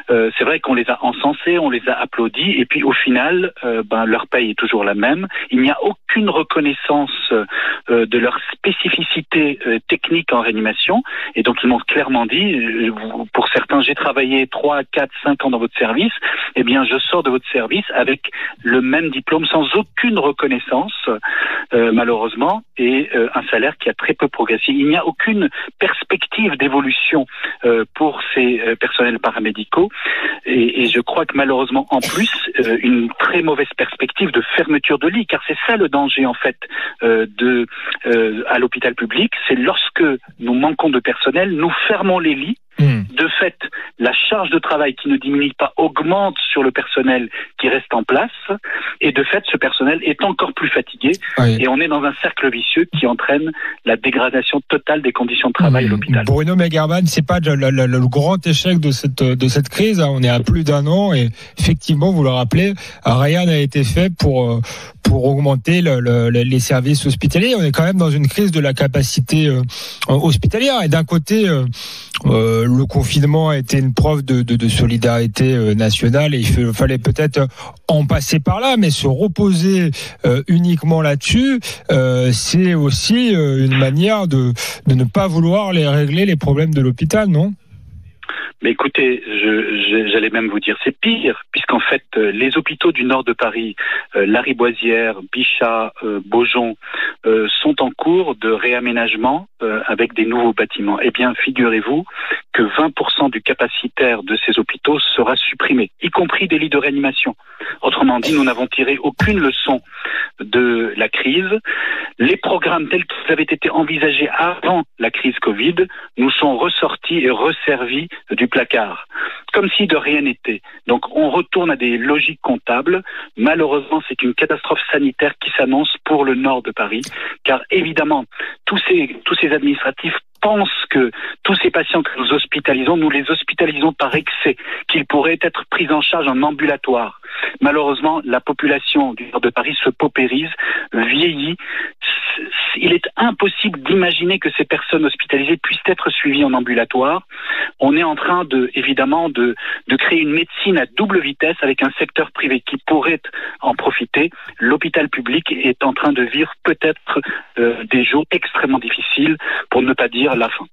C'est vrai qu'on les a encensés, on les a applaudis, et puis au final, leur paye est toujours la même. Il n'y a aucune reconnaissance de leur spécificité technique en réanimation, et donc ils m'ont clairement dit, pour certains, j'ai travaillé 3, 4, 5 ans dans votre service, eh bien je sors de votre service avec le même diplôme, sans aucune reconnaissance, malheureusement, et un salaire qui a très peu progressé. Il n'y a aucune perspective d'évolution pour ces personnels paramédicaux, et je crois que malheureusement en plus une très mauvaise perspective de fermeture de lits, car c'est ça le danger en fait à l'hôpital public, c'est lorsque nous manquons de personnel, nous fermons les lits. De fait, la charge de travail qui ne diminue pas augmente sur le personnel qui reste en place, et de fait, ce personnel est encore plus fatigué, et on est dans un cercle vicieux qui entraîne la dégradation totale des conditions de travail à l'hôpital. Bruno Megerban, c'est pas le grand échec de cette crise, hein. On est à plus d'un an, et effectivement, vous le rappelez, rien n'a été fait pour augmenter les services hospitaliers. On est quand même dans une crise de la capacité hospitalière, et d'un côté, le confinement a été une preuve de solidarité nationale, et il fallait peut-être en passer par là, mais se reposer uniquement là-dessus, c'est aussi une manière de ne pas vouloir régler les problèmes de l'hôpital, non ? Mais écoutez, j'allais même vous dire, c'est pire, puisqu'en fait, les hôpitaux du nord de Paris, Lariboisière, Bichat, Beaujon, sont en cours de réaménagement avec des nouveaux bâtiments. Eh bien, figurez-vous que 20% du capacitaire de ces hôpitaux sera supprimé, y compris des lits de réanimation. Autrement dit, nous n'avons tiré aucune leçon de la crise. Les programmes tels qu'ils avaient été envisagés avant la crise Covid nous sont ressortis et resservis du placard, comme si de rien n'était. Donc on retourne à des logiques comptables. Malheureusement, c'est une catastrophe sanitaire qui s'annonce pour le nord de Paris, car évidemment, tous ces administratifs pensent que tous ces patients que nous hospitalisons, nous les hospitalisons par excès, qu'ils pourraient être pris en charge en ambulatoire. Malheureusement, la population du nord de Paris se paupérise, vieillit. Il est impossible d'imaginer que ces personnes hospitalisées puissent être suivies en ambulatoire. On est en train évidemment de créer une médecine à double vitesse avec un secteur privé qui pourrait en profiter. L'hôpital public est en train de vivre peut-être des jours extrêmement difficiles, pour ne pas dire la fin.